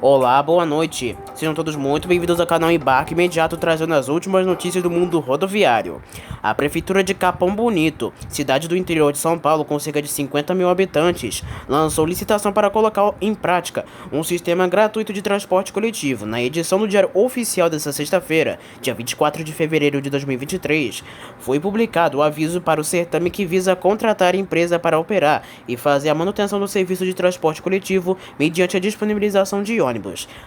Olá, boa noite. Sejam todos muito bem-vindos ao canal Embarque Imediato, trazendo as últimas notícias do mundo rodoviário. A Prefeitura de Capão Bonito, cidade do interior de São Paulo com cerca de 50 mil habitantes, lançou licitação para colocar em prática um sistema gratuito de transporte coletivo. Na edição do Diário Oficial desta sexta-feira, dia 24 de fevereiro de 2023, foi publicado o aviso para o certame que visa contratar empresa para operar e fazer a manutenção do serviço de transporte coletivo mediante a disponibilização de ônibus.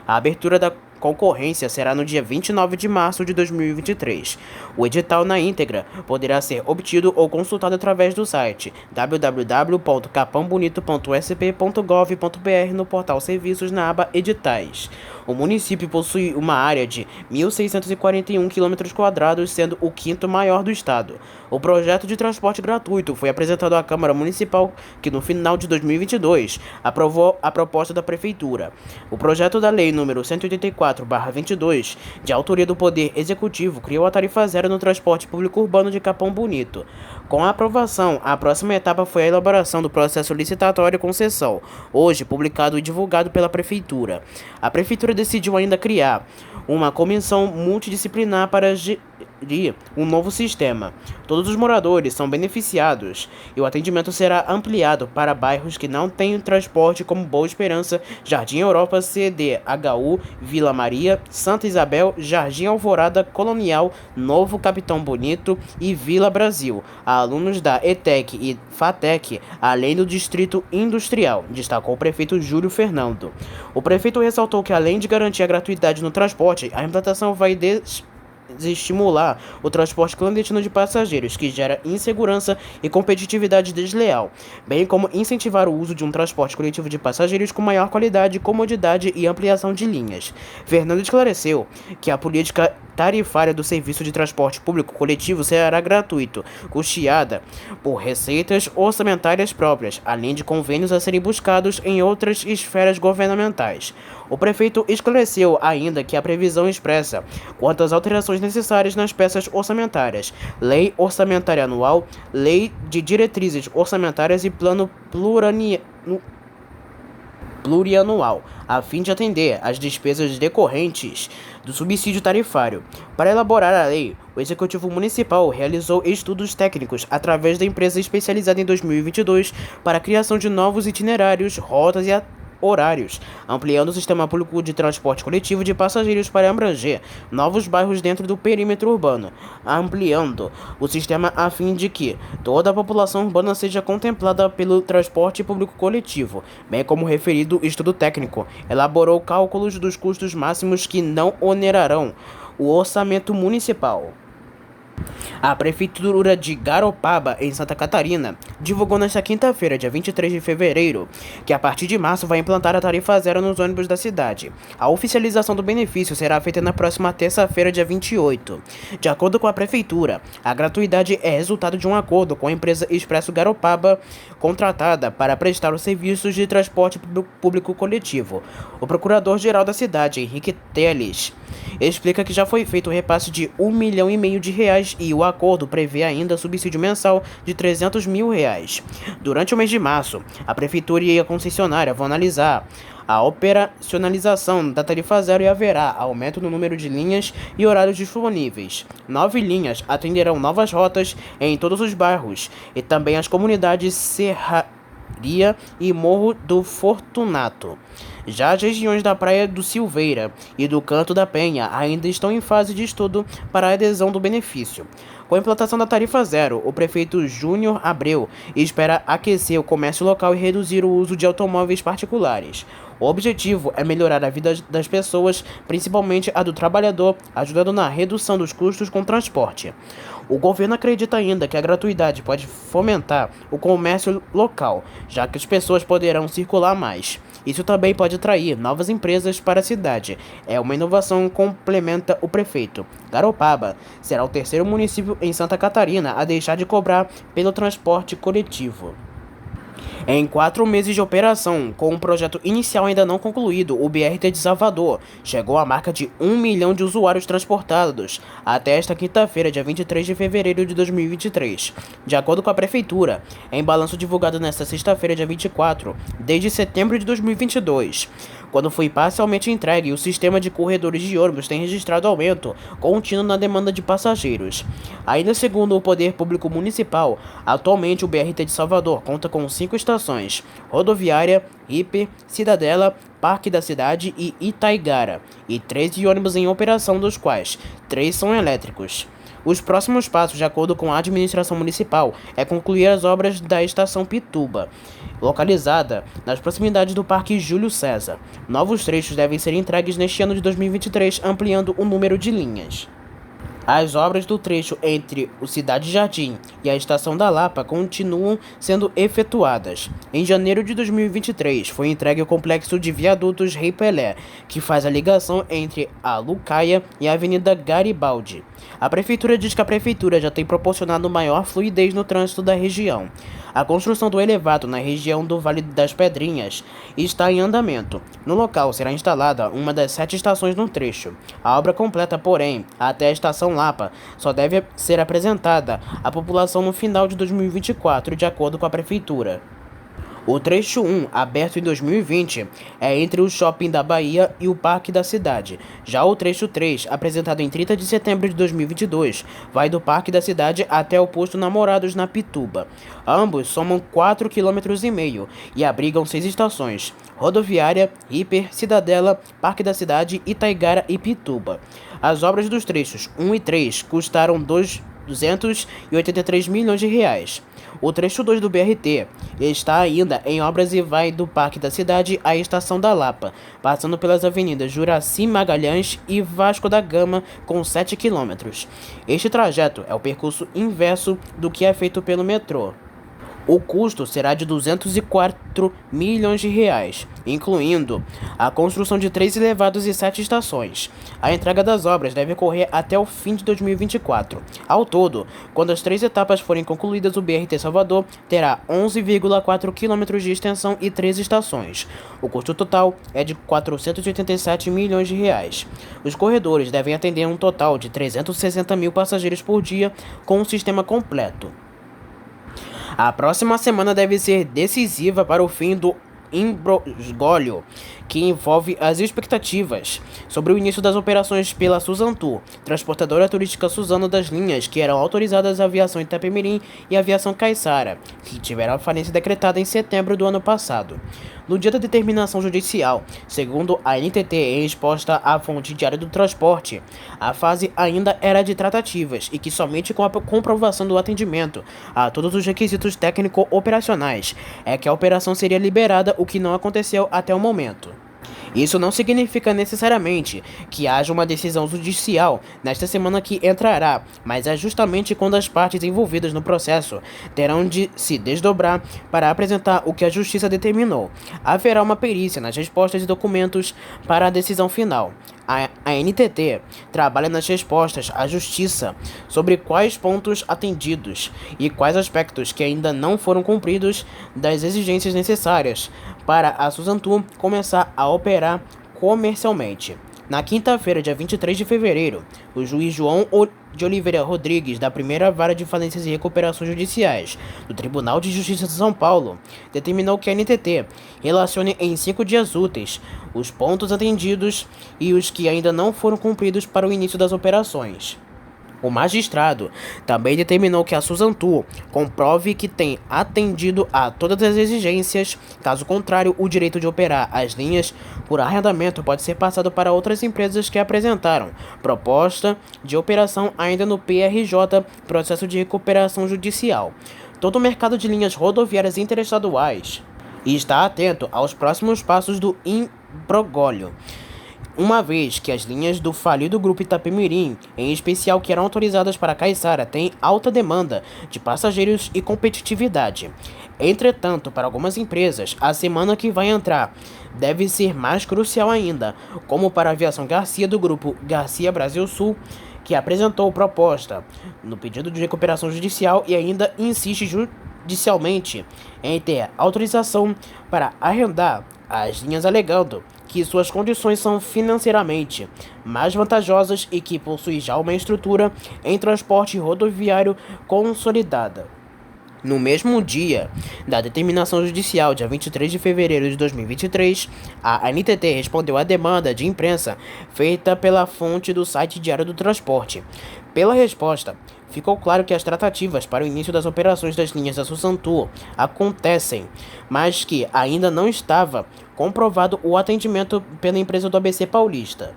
A abertura da concorrência será no dia 29 de março de 2023. O edital na íntegra poderá ser obtido ou consultado através do site www.capãobonito.sp.gov.br no portal Serviços na aba Editais. O município possui uma área de 1.641 km², sendo o quinto maior do estado. O projeto de transporte gratuito foi apresentado à Câmara Municipal, que no final de 2022 aprovou a proposta da Prefeitura. O projeto da Lei nº 184/22, de autoria do Poder Executivo, criou a tarifa zero no transporte público urbano de Capão Bonito. Com a aprovação, a próxima etapa foi a elaboração do processo licitatório concessão, hoje publicado e divulgado pela Prefeitura. A Prefeitura decidiu ainda criar uma comissão multidisciplinar para gerir um novo sistema. Todos os moradores são beneficiados e o atendimento será ampliado para bairros que não têm transporte, como Boa Esperança, Jardim Europa, CDHU, Vila Maria, Santa Isabel, Jardim Alvorada, Colonial, Novo Capitão Bonito e Vila Brasil, a alunos da ETEC e FATEC, além do Distrito Industrial, destacou o prefeito Júlio Fernando. O prefeito ressaltou que, além de garantir a gratuidade no transporte, a implantação vai desestimular o transporte clandestino de passageiros, que gera insegurança e competitividade desleal, bem como incentivar o uso de um transporte coletivo de passageiros com maior qualidade, comodidade e ampliação de linhas. Fernando esclareceu que a política tarifária do serviço de transporte público coletivo será gratuito, custeada por receitas orçamentárias próprias, além de convênios a serem buscados em outras esferas governamentais. O prefeito esclareceu ainda que a previsão expressa quanto às alterações necessárias nas peças orçamentárias, Lei Orçamentária Anual, Lei de Diretrizes Orçamentárias e Plano Plurianual, a fim de atender às despesas decorrentes do subsídio tarifário. Para elaborar a lei, o Executivo Municipal realizou estudos técnicos através da empresa especializada em 2022 para a criação de novos itinerários, rotas e horários, ampliando o sistema público de transporte coletivo de passageiros para abranger novos bairros dentro do perímetro urbano, ampliando o sistema a fim de que toda a população urbana seja contemplada pelo transporte público coletivo, bem como referido estudo técnico, elaborou cálculos dos custos máximos que não onerarão o orçamento municipal. A Prefeitura de Garopaba, em Santa Catarina, divulgou nesta quinta-feira, dia 23 de fevereiro, que a partir de março vai implantar a tarifa zero nos ônibus da cidade. A oficialização do benefício será feita na próxima terça-feira, dia 28. De acordo com a Prefeitura, a gratuidade é resultado de um acordo com a empresa Expresso Garopaba, contratada para prestar os serviços de transporte público coletivo. O procurador-geral da cidade, Henrique Teles, explica que já foi feito o repasse de R$1,5 milhão e o acordo prevê ainda subsídio mensal de R$300 mil. Durante o mês de março, a Prefeitura e a concessionária vão analisar a operacionalização da tarifa zero e haverá aumento no número de linhas e horários disponíveis. 9 linhas atenderão novas rotas em todos os bairros e também as comunidades Serraria e Morro do Fortunato. Já as regiões da Praia do Silveira e do Canto da Penha ainda estão em fase de estudo para a adesão do benefício. Com a implantação da tarifa zero, o prefeito Júnior Abreu espera aquecer o comércio local e reduzir o uso de automóveis particulares. O objetivo é melhorar a vida das pessoas, principalmente a do trabalhador, ajudando na redução dos custos com transporte. O governo acredita ainda que a gratuidade pode fomentar o comércio local, já que as pessoas poderão circular mais. Isso também pode atrair novas empresas para a cidade. É uma inovação, complementa o prefeito. Garopaba será o terceiro município em Santa Catarina a deixar de cobrar pelo transporte coletivo. Em 4 meses de operação, com um projeto inicial ainda não concluído, o BRT de Salvador chegou à marca de 1 milhão de usuários transportados até esta quinta-feira, dia 23 de fevereiro de 2023. De acordo com a Prefeitura, em balanço divulgado nesta sexta-feira, dia 24, desde setembro de 2022, Quando foi parcialmente entregue, o sistema de corredores de ônibus tem registrado aumento contínuo na demanda de passageiros. Ainda segundo o Poder Público Municipal, atualmente o BRT de Salvador conta com 5 estações: Rodoviária, Hiper, Cidadela, Parque da Cidade e Itaigara, e 13 ônibus em operação, dos quais 3 são elétricos. Os próximos passos, de acordo com a administração municipal, é concluir as obras da estação Pituba, localizada nas proximidades do Parque Júlio César. Novos trechos devem ser entregues neste ano de 2023, ampliando o número de linhas. As obras do trecho entre o Cidade Jardim e a Estação da Lapa continuam sendo efetuadas. Em janeiro de 2023, foi entregue o complexo de viadutos Rei Pelé, que faz a ligação entre a Lucaia e a Avenida Garibaldi. A Prefeitura diz que a Prefeitura já tem proporcionado maior fluidez no trânsito da região. A construção do elevado na região do Vale das Pedrinhas está em andamento. No local será instalada uma das 7 estações no trecho. A obra completa, porém, até a Estação Lapa, só deve ser apresentada à população no final de 2024, de acordo com a Prefeitura. O trecho 1, aberto em 2020, é entre o Shopping da Bahia e o Parque da Cidade. Já o trecho 3, apresentado em 30 de setembro de 2022, vai do Parque da Cidade até o posto Namorados, na Pituba. Ambos somam 4,5 km e abrigam 6 estações: Rodoviária, Hiper, Cidadela, Parque da Cidade, Itaigara e Pituba. As obras dos trechos 1 e 3 custaram 283 milhões de reais. O trecho 2 do BRT está ainda em obras e vai do Parque da Cidade à Estação da Lapa, passando pelas avenidas Juraci Magalhães e Vasco da Gama, com 7 km. Este trajeto é o percurso inverso do que é feito pelo metrô. O custo será de 204 milhões de reais, incluindo a construção de 3 elevados e 7 estações. A entrega das obras deve ocorrer até o fim de 2024. Ao todo, quando as 3 etapas forem concluídas, o BRT Salvador terá 11,4 km de extensão e 13 estações. O custo total é de 487 milhões de reais. Os corredores devem atender um total de 360 mil passageiros por dia, com um sistema completo. A próxima semana deve ser decisiva para o fim do imbróglio que envolve as expectativas sobre o início das operações pela Suzantur, transportadora turística Suzano, das linhas que eram autorizadas a Aviação Itapemirim e a Aviação Caiçara, que tiveram a falência decretada em setembro do ano passado. No dia da determinação judicial, segundo a NTT, em resposta à fonte Diário do Transporte, a fase ainda era de tratativas e que somente com a comprovação do atendimento a todos os requisitos técnico-operacionais é que a operação seria liberada, o que não aconteceu até o momento. Isso não significa necessariamente que haja uma decisão judicial nesta semana que entrará, mas é justamente quando as partes envolvidas no processo terão de se desdobrar para apresentar o que a Justiça determinou. Haverá uma perícia nas respostas e documentos para a decisão final. A NTT trabalha nas respostas à Justiça sobre quais pontos atendidos e quais aspectos que ainda não foram cumpridos das exigências necessárias para a Suzantur começar a operar comercialmente. Na quinta-feira, dia 23 de fevereiro, o juiz João de Oliveira Rodrigues, da Primeira Vara de Falências e Recuperações Judiciais do Tribunal de Justiça de São Paulo, determinou que a NTT relacione em 5 dias úteis os pontos atendidos e os que ainda não foram cumpridos para o início das operações. O magistrado também determinou que a Suzantur comprove que tem atendido a todas as exigências. Caso contrário, o direito de operar as linhas por arrendamento pode ser passado para outras empresas que apresentaram proposta de operação ainda no PRJ, processo de recuperação judicial. Todo o mercado de linhas rodoviárias interestaduais está atento aos próximos passos do imbróglio, uma vez que as linhas do falido Grupo Itapemirim, em especial que eram autorizadas para Caiçara, têm alta demanda de passageiros e competitividade. Entretanto, para algumas empresas, a semana que vai entrar deve ser mais crucial ainda, como para a Aviação Garcia, do Grupo Garcia Brasil Sul, que apresentou proposta no pedido de recuperação judicial e ainda insiste judicialmente em ter autorização para arrendar as linhas, alegando que suas condições são financeiramente mais vantajosas e que possui já uma estrutura em transporte rodoviário consolidada. No mesmo dia da determinação judicial, dia 23 de fevereiro de 2023, a ANTT respondeu à demanda de imprensa feita pela fonte do site Diário do Transporte. Pela resposta, ficou claro que as tratativas para o início das operações das linhas da Susantur acontecem, mas que ainda não estava comprovado o atendimento pela empresa do ABC Paulista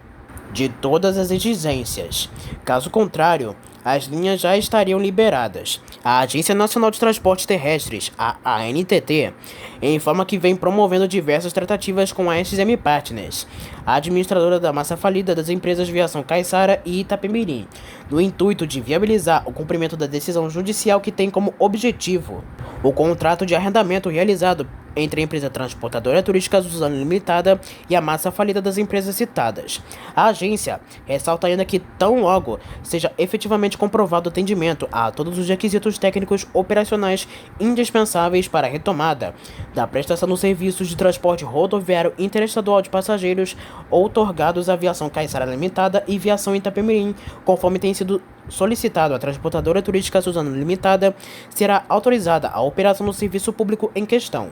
de todas as exigências. Caso contrário, as linhas já estariam liberadas. A Agência Nacional de Transportes Terrestres, a ANTT, informa que vem promovendo diversas tratativas com a SM Partners, a administradora da massa falida das empresas Viação Caiçara e Itapemirim, no intuito de viabilizar o cumprimento da decisão judicial que tem como objetivo o contrato de arrendamento realizado entre a empresa transportadora turística Suzano Limitada e a massa falida das empresas citadas. A agência ressalta ainda que, tão logo seja efetivamente comprovado o atendimento a todos os requisitos técnicos operacionais indispensáveis para a retomada da prestação dos serviços de transporte rodoviário interestadual de passageiros outorgados à Viação Caiçara Limitada e Viação Itapemirim, conforme tem sido solicitado à transportadora turística Suzano Limitada, será autorizada a operação do serviço público em questão.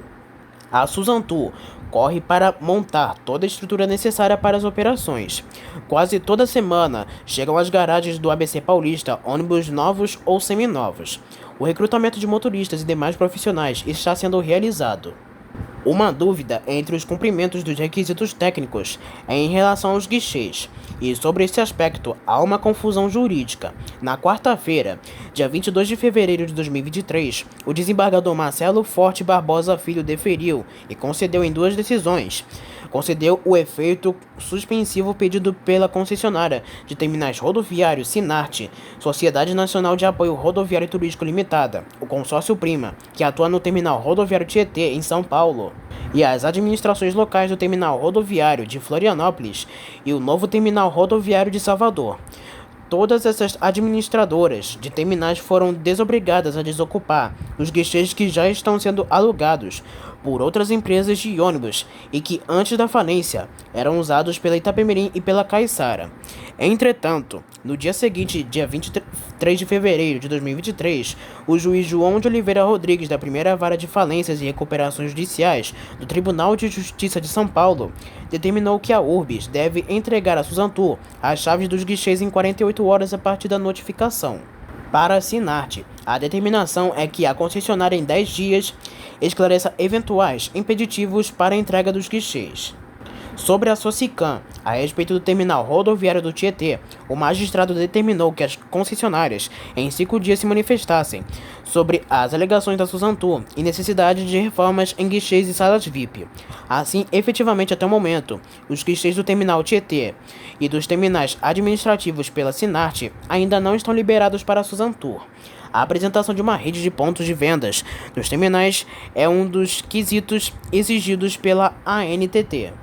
A Susantur corre para montar toda a estrutura necessária para as operações. Quase toda semana chegam às garagens do ABC Paulista ônibus novos ou seminovos. O recrutamento de motoristas e demais profissionais está sendo realizado. Uma dúvida entre os cumprimentos dos requisitos técnicos é em relação aos guichês, e sobre esse aspecto há uma confusão jurídica. Na quarta-feira, dia 22 de fevereiro de 2023, o desembargador Marcelo Forte Barbosa Filho deferiu e concedeu em duas decisões. Concedeu o efeito suspensivo pedido pela concessionária de terminais rodoviários Sinarte, Sociedade Nacional de Apoio Rodoviário e Turístico Limitada, o consórcio Prima, que atua no terminal rodoviário Tietê, em São Paulo, e as administrações locais do terminal rodoviário de Florianópolis e o novo terminal rodoviário de Salvador. Todas essas administradoras de terminais foram desobrigadas a desocupar os guichês que já estão sendo alugados por outras empresas de ônibus e que antes da falência eram usados pela Itapemirim e pela Caiçara. Entretanto, no dia seguinte, dia 23 de fevereiro de 2023, o juiz João de Oliveira Rodrigues, da Primeira Vara de Falências e Recuperações Judiciais do Tribunal de Justiça de São Paulo, determinou que a Urbis deve entregar à Susantur as chaves dos guichês em 48 horas a partir da notificação. Para a Sinarte, a determinação é que a concessionária em 10 dias esclareça eventuais impeditivos para a entrega dos guichês. Sobre a Socicam, a respeito do terminal rodoviário do Tietê, o magistrado determinou que as concessionárias em 5 dias se manifestassem sobre as alegações da Susantur e necessidade de reformas em guichês e salas VIP. Assim, efetivamente até o momento, os guichês do terminal Tietê e dos terminais administrativos pela Sinarte ainda não estão liberados para a Susantur. A apresentação de uma rede de pontos de vendas nos terminais é um dos quesitos exigidos pela ANTT.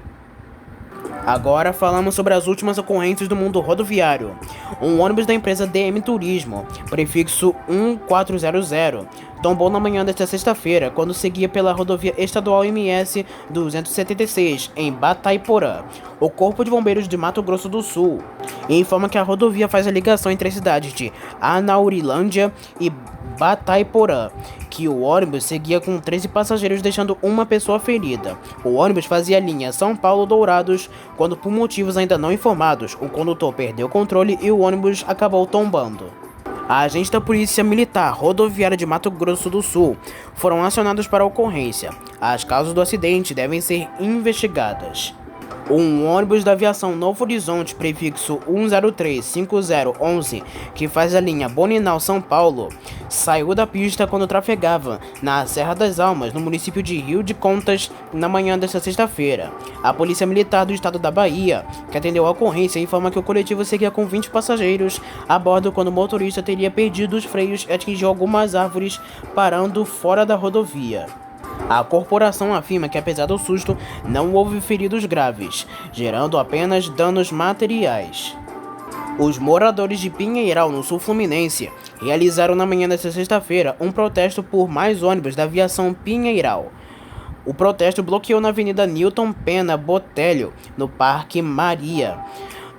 Agora falamos sobre as últimas ocorrências do mundo rodoviário. Um ônibus da empresa DM Turismo, prefixo 1400, tombou na manhã desta sexta-feira quando seguia pela rodovia estadual MS 276, em Batayporã. O Corpo de Bombeiros de Mato Grosso do Sul informa que a rodovia faz a ligação entre as cidades de Anaurilândia e Batayporã, que o ônibus seguia com 13 passageiros, deixando uma pessoa ferida. O ônibus fazia a linha São Paulo-Dourados, quando por motivos ainda não informados, o condutor perdeu o controle e o ônibus acabou tombando. Agentes da Polícia Militar Rodoviária de Mato Grosso do Sul foram acionados para a ocorrência. As causas do acidente devem ser investigadas. Um ônibus da aviação Novo Horizonte, prefixo 1035011, que faz a linha Boninal-São Paulo, saiu da pista quando trafegava na Serra das Almas, no município de Rio de Contas, na manhã desta sexta-feira. A Polícia Militar do Estado da Bahia, que atendeu a ocorrência, informa que o coletivo seguia com 20 passageiros a bordo quando o motorista teria perdido os freios e atingiu algumas árvores, parando fora da rodovia. A corporação afirma que, apesar do susto, não houve feridos graves, gerando apenas danos materiais. Os moradores de Pinheiral, no sul fluminense, realizaram na manhã desta sexta-feira um protesto por mais ônibus da aviação Pinheiral. O protesto bloqueou na Avenida Newton Pena Botelho, no Parque Maria,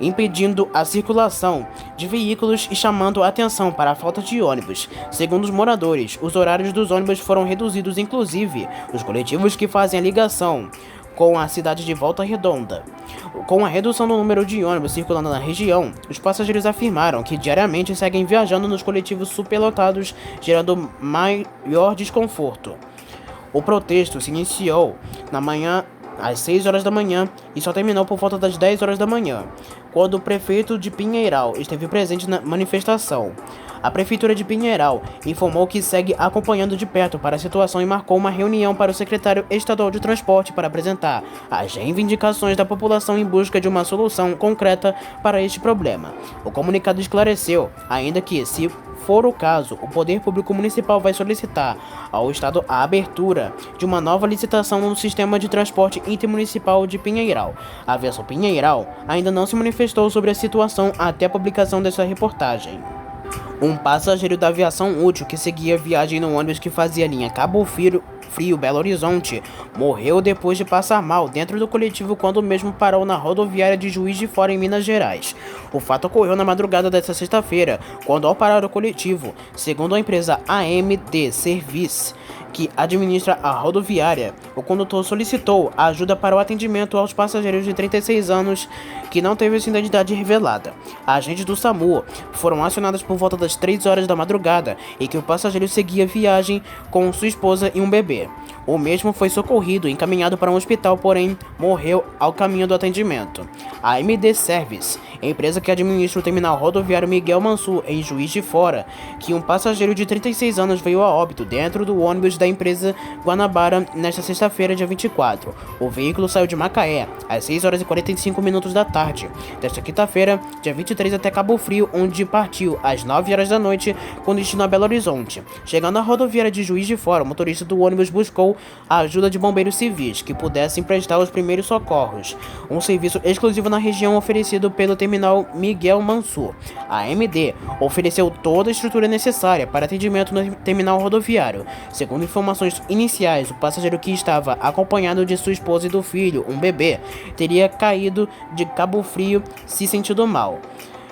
impedindo a circulação de veículos e chamando a atenção para a falta de ônibus. Segundo os moradores, os horários dos ônibus foram reduzidos, inclusive os coletivos que fazem a ligação com a cidade de Volta Redonda. Com a redução do número de ônibus circulando na região, os passageiros afirmaram que diariamente seguem viajando nos coletivos superlotados, gerando maior desconforto. O protesto se iniciou na manhã às 6 horas da manhã e só terminou por volta das 10 horas da manhã, quando o prefeito de Pinheiral esteve presente na manifestação. A Prefeitura de Pinheiral informou que segue acompanhando de perto para a situação e marcou uma reunião para o secretário estadual de transporte para apresentar as reivindicações da população em busca de uma solução concreta para este problema. O comunicado esclareceu ainda que, se for o caso, o Poder Público Municipal vai solicitar ao Estado a abertura de uma nova licitação no sistema de transporte intermunicipal de Pinheiral. A Aviação Pinheiral ainda não se manifestou sobre a situação até a publicação dessa reportagem. Um passageiro da aviação útil que seguia viagem no ônibus que fazia a linha Cabo Frio Belo Horizonte morreu depois de passar mal dentro do coletivo quando o mesmo parou na rodoviária de Juiz de Fora, em Minas Gerais. O fato ocorreu na madrugada desta sexta-feira, quando, ao parar o coletivo, segundo a empresa AMD Service, que administra a rodoviária, o condutor solicitou ajuda para o atendimento aos passageiros de 36 anos que não teve sua identidade revelada. Agentes do SAMU foram acionados por volta das 3 horas da madrugada e que o passageiro seguia viagem com sua esposa e um bebê. O mesmo foi socorrido e encaminhado para um hospital, porém morreu ao caminho do atendimento. A AMD Service, empresa que administra o terminal rodoviário Miguel Mansur, em Juiz de Fora, que um passageiro de 36 anos veio a óbito dentro do ônibus da empresa Guanabara nesta sexta-feira, dia 24. O veículo saiu de Macaé às 6 horas e 45 minutos da tarde desta quinta-feira, dia 23, até Cabo Frio, onde partiu às 9 horas da noite com destino a Belo Horizonte. Chegando à rodoviária de Juiz de Fora, o motorista do ônibus buscou a ajuda de bombeiros civis que pudessem prestar os primeiros socorros, um serviço exclusivo na região oferecido pelo terminal Miguel Mansur. A AMD ofereceu toda a estrutura necessária para atendimento no terminal rodoviário. Segundo informações iniciais, o passageiro, que estava acompanhado de sua esposa e do filho, um bebê, teria caído de Cabo Frio se sentindo mal.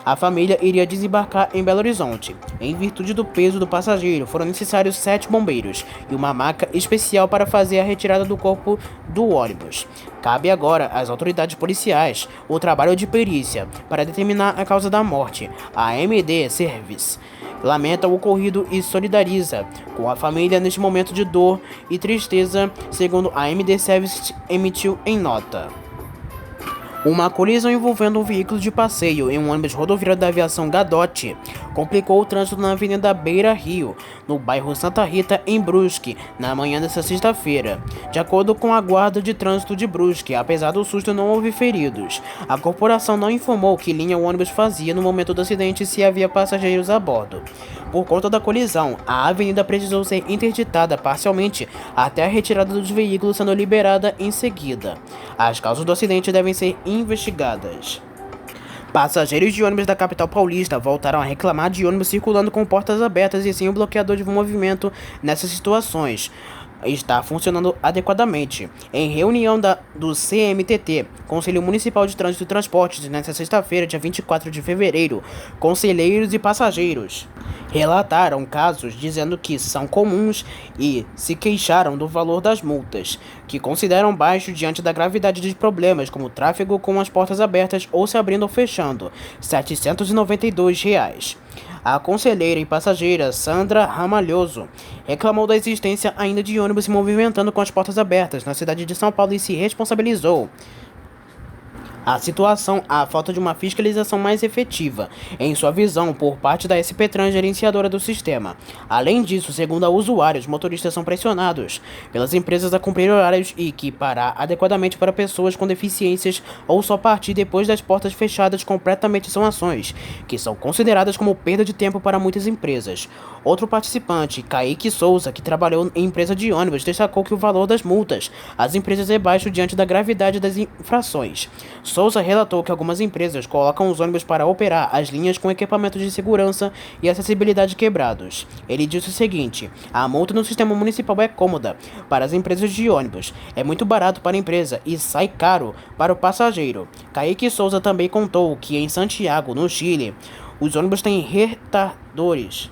A família iria desembarcar em Belo Horizonte. Em virtude do peso do passageiro, foram necessários 7 bombeiros e uma maca especial para fazer a retirada do corpo do ônibus. Cabe agora às autoridades policiais o trabalho de perícia para determinar a causa da morte. A AMD Service lamenta o ocorrido e solidariza com a família neste momento de dor e tristeza, segundo a AMD Service emitiu em nota. Uma colisão envolvendo um veículo de passeio em um ônibus rodoviário da aviação Gadotti complicou o trânsito na Avenida Beira Rio, no bairro Santa Rita, em Brusque, na manhã desta sexta-feira. De acordo com a Guarda de Trânsito de Brusque, apesar do susto, não houve feridos. A corporação não informou que linha o ônibus fazia no momento do acidente e se havia passageiros a bordo. Por conta da colisão, a avenida precisou ser interditada parcialmente até a retirada dos veículos sendo liberada em seguida. As causas do acidente devem ser investigadas. Passageiros de ônibus da capital paulista voltaram a reclamar de ônibus circulando com portas abertas e sem o bloqueador de movimento nessas situações. Está funcionando adequadamente. Em reunião do CMTT, Conselho Municipal de Trânsito e Transportes, nesta sexta-feira, dia 24 de fevereiro, conselheiros e passageiros relataram casos dizendo que são comuns e se queixaram do valor das multas, que consideram baixo diante da gravidade de problemas como tráfego com as portas abertas ou se abrindo ou fechando, R$ 792. A conselheira e passageira Sandra Ramalhoso reclamou da existência ainda de ônibus se movimentando com as portas abertas na cidade de São Paulo e se responsabilizou a situação à falta de uma fiscalização mais efetiva, em sua visão, por parte da SP-Trans, gerenciadora do sistema. Além disso, segundo a usuária, os motoristas são pressionados pelas empresas a cumprir horários e que parar adequadamente para pessoas com deficiências ou só partir depois das portas fechadas completamente são ações que são consideradas como perda de tempo para muitas empresas. Outro participante, Kaique Souza, que trabalhou em empresa de ônibus, destacou que o valor das multas às empresas é baixo diante da gravidade das infrações. Souza relatou que algumas empresas colocam os ônibus para operar as linhas com equipamentos de segurança e acessibilidade quebrados. Ele disse o seguinte: a multa no sistema municipal é cômoda para as empresas de ônibus, é muito barato para a empresa e sai caro para o passageiro. Kaique Souza também contou que em Santiago, no Chile, os ônibus têm retardadores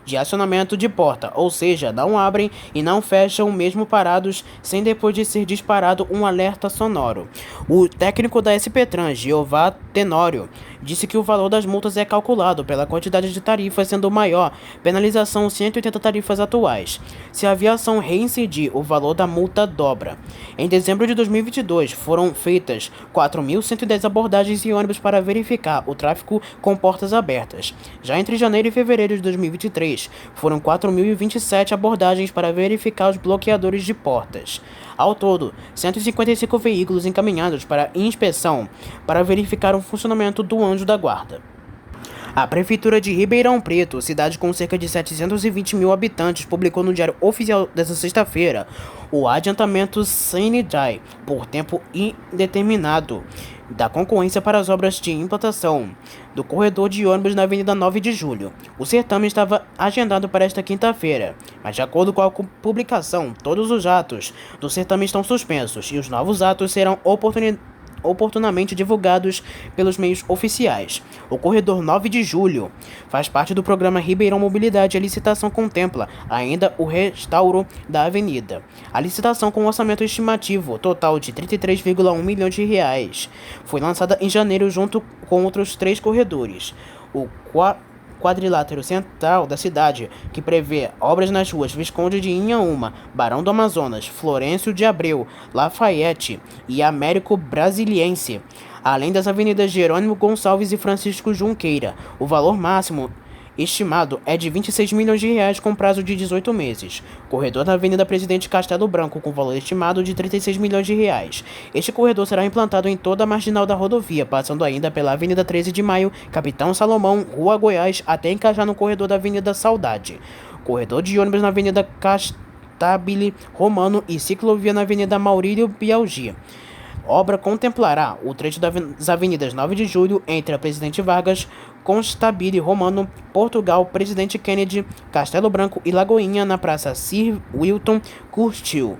de acionamento de porta, ou seja, não abrem e não fecham mesmo parados sem depois de ser disparado um alerta sonoro. O técnico da SP Trans, Jeová Tenório, disse que o valor das multas é calculado pela quantidade de tarifas, sendo maior penalização 180 tarifas atuais. Se a aviação reincidir, o valor da multa dobra. Em dezembro de 2022, foram feitas 4.110 abordagens em ônibus para verificar o tráfego com portas abertas. Já entre janeiro e fevereiro de 2023, foram 4.027 abordagens para verificar os bloqueadores de portas. Ao todo, 155 veículos encaminhados para inspeção para verificar o funcionamento do anjo da guarda. A Prefeitura de Ribeirão Preto, cidade com cerca de 720 mil habitantes, publicou no Diário Oficial desta sexta-feira o adiantamento sine die, por tempo indeterminado, da concorrência para as obras de implantação do corredor de ônibus na Avenida 9 de Julho. O certame estava agendado para esta quinta-feira, mas de acordo com a publicação, todos os atos do certame estão suspensos e os novos atos serão oportunamente divulgados pelos meios oficiais. O corredor 9 de Julho faz parte do programa Ribeirão Mobilidade. A licitação contempla ainda o restauro da avenida. A licitação, com um orçamento estimativo total de 33,1 milhões de reais, foi lançada em janeiro junto com outros 3 corredores. O quadrilátero central da cidade, que prevê obras nas ruas Visconde de Inhaúma, Barão do Amazonas, Florencio de Abreu, Lafayette e Américo Brasiliense, além das avenidas Jerônimo Gonçalves e Francisco Junqueira. O valor máximo estimado é de 26 milhões de reais com prazo de 18 meses. Corredor da Avenida Presidente Castelo Branco, com valor estimado de 36 milhões de reais. Este corredor será implantado em toda a marginal da rodovia, passando ainda pela Avenida 13 de Maio, Capitão Salomão, Rua Goiás, até encaixar no corredor da Avenida Saudade. Corredor de ônibus na Avenida Castabile Romano e ciclovia na Avenida Maurílio Bialgi. Obra contemplará o trecho das avenidas 9 de Julho entre a Presidente Vargas, Constabile Romano, Portugal, Presidente Kennedy, Castelo Branco e Lagoinha, na Praça Sir Wilton Curtil.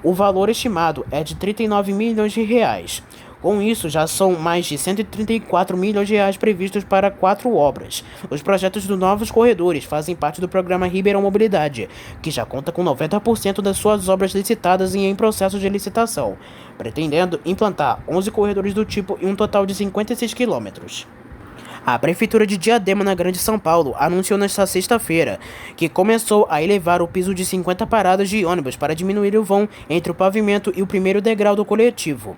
O valor estimado é de 39 milhões de reais. Com isso, já são mais de 134 milhões de reais previstos para 4 obras. Os projetos dos novos corredores fazem parte do programa Ribeirão Mobilidade, que já conta com 90% das suas obras licitadas e em processo de licitação, pretendendo implantar 11 corredores do tipo e um total de 56 quilômetros. A Prefeitura de Diadema, na Grande São Paulo, anunciou nesta sexta-feira que começou a elevar o piso de 50 paradas de ônibus para diminuir o vão entre o pavimento e o primeiro degrau do coletivo.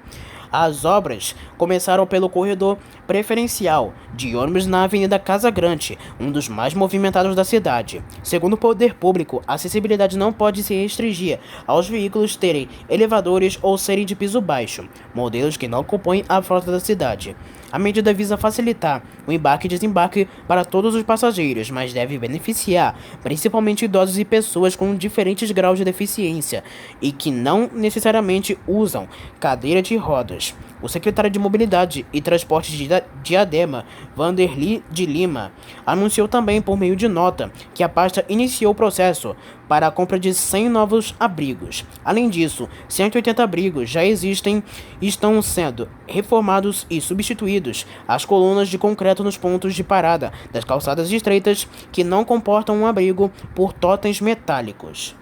As obras começaram pelo corredor preferencial de ônibus na Avenida Casa Grande, um dos mais movimentados da cidade. Segundo o poder público, a acessibilidade não pode se restringir aos veículos terem elevadores ou serem de piso baixo, modelos que não compõem a frota da cidade. A medida visa facilitar o embarque e desembarque para todos os passageiros, mas deve beneficiar principalmente idosos e pessoas com diferentes graus de deficiência e que não necessariamente usam cadeira de rodas. O secretário de Mobilidade e Transportes de Diadema, Vanderly de Lima, anunciou também por meio de nota que a pasta iniciou o processo para a compra de 100 novos abrigos. Além disso, 180 abrigos já existem e estão sendo reformados e substituídos as colunas de concreto nos pontos de parada das calçadas estreitas que não comportam um abrigo por totens metálicos.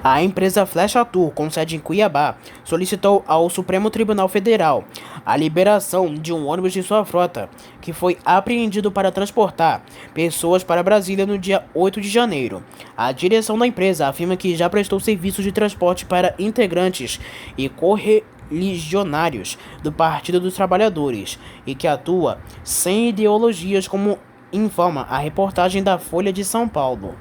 A empresa Flecha Tour, com sede em Cuiabá, solicitou ao Supremo Tribunal Federal a liberação de um ônibus de sua frota, que foi apreendido para transportar pessoas para Brasília no dia 8 de janeiro. A direção da empresa afirma que já prestou serviços de transporte para integrantes e correligionários do Partido dos Trabalhadores e que atua sem ideologias, como informa a reportagem da Folha de São Paulo.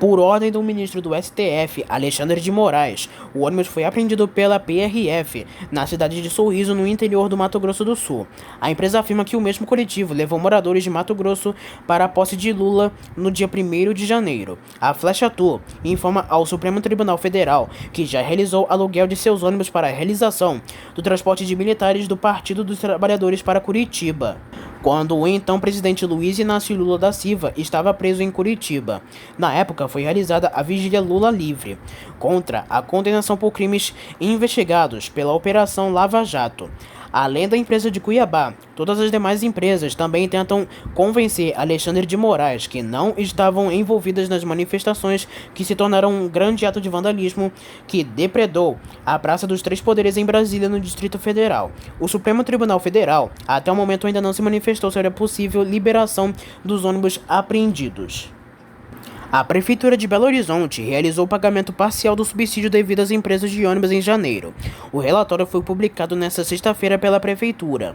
Por ordem do ministro do STF, Alexandre de Moraes, o ônibus foi apreendido pela PRF na cidade de Sorriso, no interior do Mato Grosso do Sul. A empresa afirma que o mesmo coletivo levou moradores de Mato Grosso para a posse de Lula no dia 1º de janeiro. A Flecha Tour informa ao Supremo Tribunal Federal que já realizou aluguel de seus ônibus para a realização do transporte de militares do Partido dos Trabalhadores para Curitiba, quando o então presidente Luiz Inácio Lula da Silva estava preso em Curitiba. Na época, foi realizada a Vigília Lula Livre, contra a condenação por crimes investigados pela Operação Lava Jato. Além da empresa de Cuiabá, todas as demais empresas também tentam convencer Alexandre de Moraes que não estavam envolvidas nas manifestações que se tornaram um grande ato de vandalismo que depredou a Praça dos Três Poderes em Brasília, no Distrito Federal. O Supremo Tribunal Federal, até o momento, ainda não se manifestou sobre a possível liberação dos ônibus apreendidos. A Prefeitura de Belo Horizonte realizou o pagamento parcial do subsídio devido às empresas de ônibus em janeiro. O relatório foi publicado nesta sexta-feira pela Prefeitura.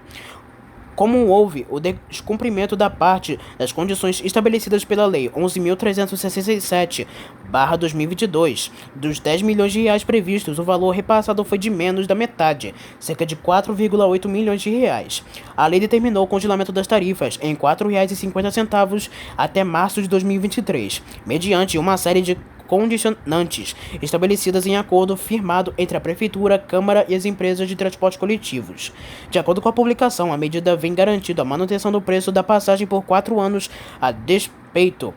Como houve o descumprimento da parte das condições estabelecidas pela Lei 11.367/2022, dos 10 milhões de reais previstos, o valor repassado foi de menos da metade, cerca de 4,8 milhões de reais. A lei determinou o congelamento das tarifas em R$ 4,50 até março de 2023, mediante uma série de condicionantes estabelecidas em acordo firmado entre a Prefeitura, Câmara e as empresas de transporte coletivos. De acordo com a publicação, a medida vem garantindo a manutenção do preço da passagem por 4 anos, a despeito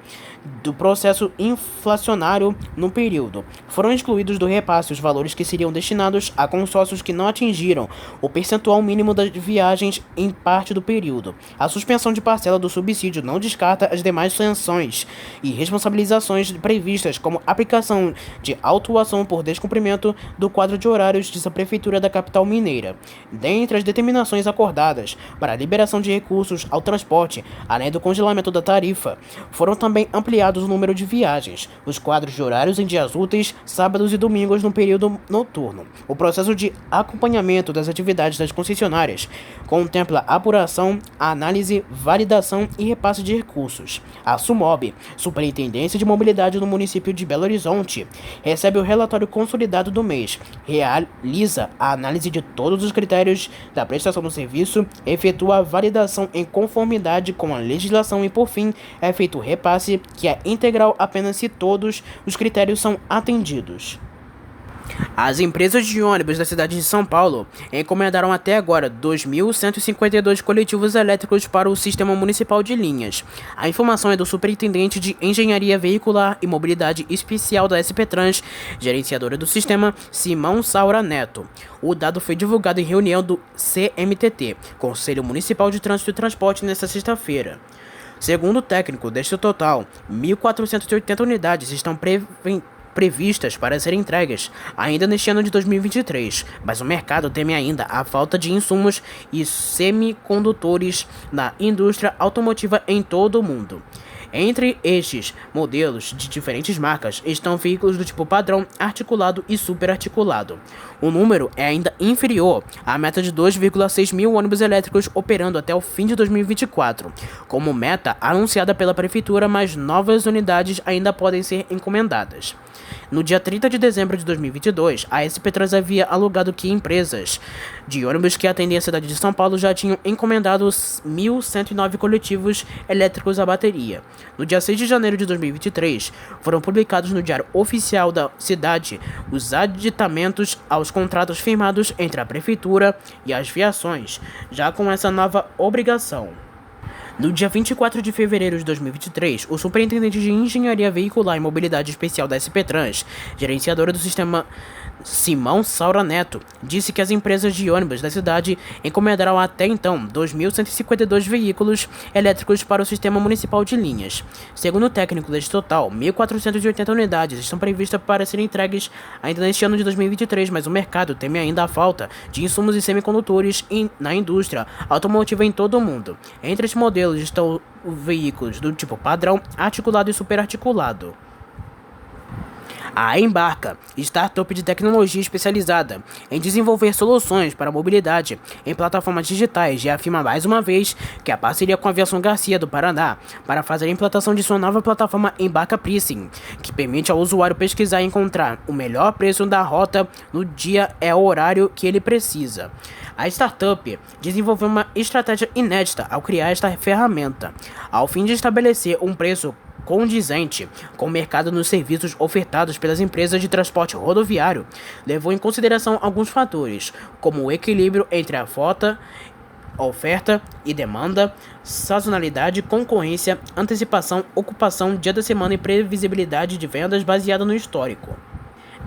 do processo inflacionário no período. Foram excluídos do repasse os valores que seriam destinados a consórcios que não atingiram o percentual mínimo das viagens em parte do período. A suspensão de parcela do subsídio não descarta as demais sanções e responsabilizações previstas, como aplicação de autuação por descumprimento do quadro de horários, diz a Prefeitura da capital mineira. Dentre as determinações acordadas para a liberação de recursos ao transporte, além do congelamento da tarifa, foram também ampliados o número de viagens, os quadros de horários em dias úteis, sábados e domingos no período noturno. O processo de acompanhamento das atividades das concessionárias contempla apuração, análise, validação e repasse de recursos. A SUMOB, Superintendência de Mobilidade no município de Belo Horizonte, recebe o relatório consolidado do mês, realiza a análise de todos os critérios da prestação do serviço, efetua a validação em conformidade com a legislação e, por fim, é feito o repasse, que é integral apenas se todos os critérios são atendidos. As empresas de ônibus da cidade de São Paulo encomendaram até agora 2.152 coletivos elétricos para o Sistema Municipal de Linhas. A informação é do Superintendente de Engenharia Veicular e Mobilidade Especial da SP Trans, gerenciadora do sistema, Simão Saura Neto. O dado foi divulgado em reunião do CMTT, Conselho Municipal de Trânsito e Transporte, nesta sexta-feira. Segundo o técnico, deste total, 1.480 unidades estão previstas para serem entregues ainda neste ano de 2023, mas o mercado teme ainda a falta de insumos e semicondutores na indústria automotiva em todo o mundo. Entre estes modelos de diferentes marcas estão veículos do tipo padrão, articulado e superarticulado. O número é ainda inferior à meta de 2,6 mil ônibus elétricos operando até o fim de 2024, como meta anunciada pela Prefeitura, mas novas unidades ainda podem ser encomendadas. No dia 30 de dezembro de 2022, a SP Trans havia alugado que empresas de ônibus que atendem a cidade de São Paulo já tinham encomendado 1.109 coletivos elétricos à bateria. No dia 6 de janeiro de 2023, foram publicados no Diário Oficial da cidade os aditamentos aos contratos firmados entre a Prefeitura e as viações, já com essa nova obrigação. No dia 24 de fevereiro de 2023, o Superintendente de Engenharia Veicular e Mobilidade Especial da SP Trans, gerenciadora do sistema, Simão Saura Neto, disse que as empresas de ônibus da cidade encomendaram até então 2.152 veículos elétricos para o Sistema Municipal de Linhas. Segundo o técnico, deste total, 1.480 unidades estão previstas para serem entregues ainda neste ano de 2023, mas o mercado teme ainda a falta de insumos e semicondutores na indústria automotiva em todo o mundo. Entre estes modelos estão veículos do tipo padrão, articulado e superarticulado. A Embarca, startup de tecnologia especializada em desenvolver soluções para mobilidade em plataformas digitais, e afirma mais uma vez que a parceria com a Aviação Garcia do Paraná para fazer a implantação de sua nova plataforma Embarca Pricing, que permite ao usuário pesquisar e encontrar o melhor preço da rota no dia e horário que ele precisa. A startup desenvolveu uma estratégia inédita ao criar esta ferramenta, ao fim de estabelecer um preço condizente com o mercado nos serviços ofertados pelas empresas de transporte rodoviário. Levou em consideração alguns fatores, como o equilíbrio entre a oferta e demanda, sazonalidade, concorrência, antecipação, ocupação, dia da semana e previsibilidade de vendas baseada no histórico.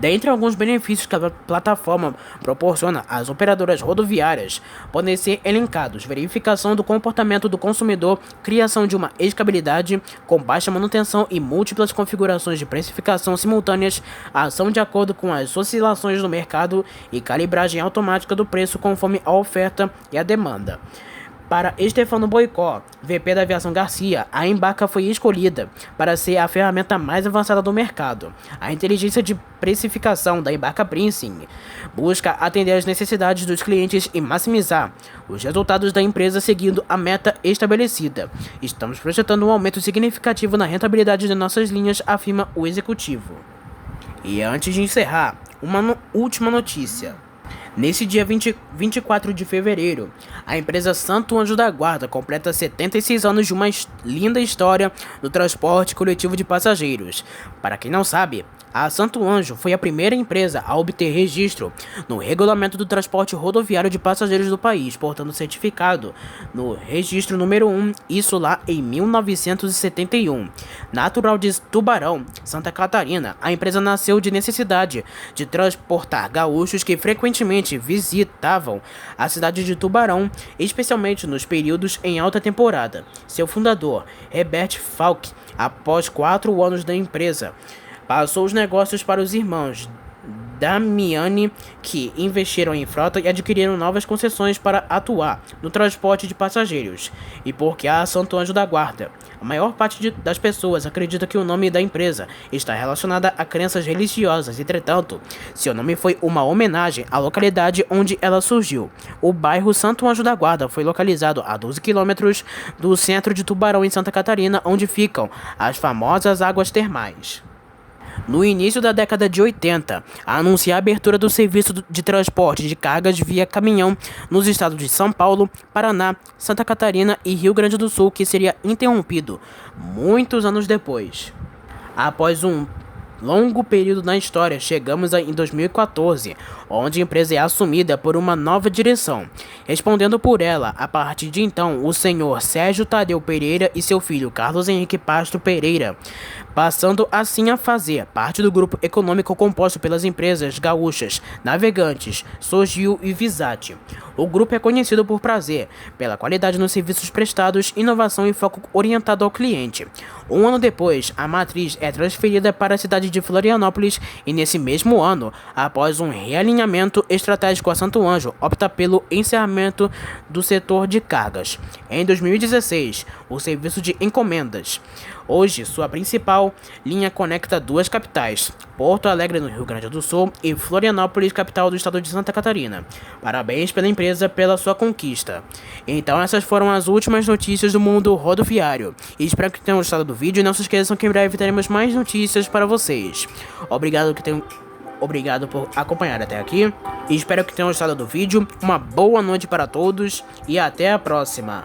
Dentre alguns benefícios que a plataforma proporciona às operadoras rodoviárias, podem ser elencados: verificação do comportamento do consumidor, criação de uma escalabilidade com baixa manutenção e múltiplas configurações de precificação simultâneas, ação de acordo com as oscilações do mercado e calibragem automática do preço conforme a oferta e a demanda. Para Stefano Boicó, VP da Aviação Garcia, a Embarca foi escolhida para ser a ferramenta mais avançada do mercado. A inteligência de precificação da Embarca Pricing busca atender às necessidades dos clientes e maximizar os resultados da empresa seguindo a meta estabelecida. Estamos projetando um aumento significativo na rentabilidade de nossas linhas, afirma o executivo. E antes de encerrar, uma última notícia. Nesse dia 24 de fevereiro, a empresa Santo Anjo da Guarda completa 76 anos de uma linda história do transporte coletivo de passageiros. Para quem não sabe, a Santo Anjo foi a primeira empresa a obter registro no Regulamento do Transporte Rodoviário de Passageiros do país, portando certificado no registro número 1, isso lá em 1971. Natural de Tubarão, Santa Catarina, a empresa nasceu de necessidade de transportar gaúchos que frequentemente visitavam a cidade de Tubarão, especialmente nos períodos em alta temporada. Seu fundador, Herbert Falck, após 4 anos da empresa, passou os negócios para os irmãos Damiani, que investiram em frota e adquiriram novas concessões para atuar no transporte de passageiros. E porque a Santo Anjo da Guarda, a maior parte das pessoas acredita que o nome da empresa está relacionado a crenças religiosas. Entretanto, seu nome foi uma homenagem à localidade onde ela surgiu. O bairro Santo Anjo da Guarda foi localizado a 12 quilômetros do centro de Tubarão, em Santa Catarina, onde ficam as famosas águas termais. No início da década de 80, a anunciar a abertura do serviço de transporte de cargas via caminhão nos estados de São Paulo, Paraná, Santa Catarina e Rio Grande do Sul, que seria interrompido muitos anos depois. Após um longo período na história, chegamos em 2014, onde a empresa é assumida por uma nova direção. Respondendo por ela, a partir de então, o senhor Sérgio Tadeu Pereira e seu filho Carlos Henrique Pastro Pereira, passando assim a fazer parte do grupo econômico composto pelas empresas gaúchas Navegantes, Sogil e Visate. O grupo é conhecido por prazer, pela qualidade nos serviços prestados, inovação e foco orientado ao cliente. Um ano depois, a matriz é transferida para a cidade de Florianópolis e nesse mesmo ano, após um realinhamento estratégico, a Santo Anjo opta pelo encerramento do setor de cargas. Em 2016, o serviço de encomendas. Hoje, sua principal linha conecta duas capitais, Porto Alegre, no Rio Grande do Sul, e Florianópolis, capital do estado de Santa Catarina. Parabéns pela empresa pela sua conquista. Então essas foram as últimas notícias do mundo rodoviário. E espero que tenham gostado do vídeo e não se esqueçam que em breve teremos mais notícias para vocês. Obrigado por acompanhar até aqui. E espero que tenham gostado do vídeo. Uma boa noite para todos e até a próxima.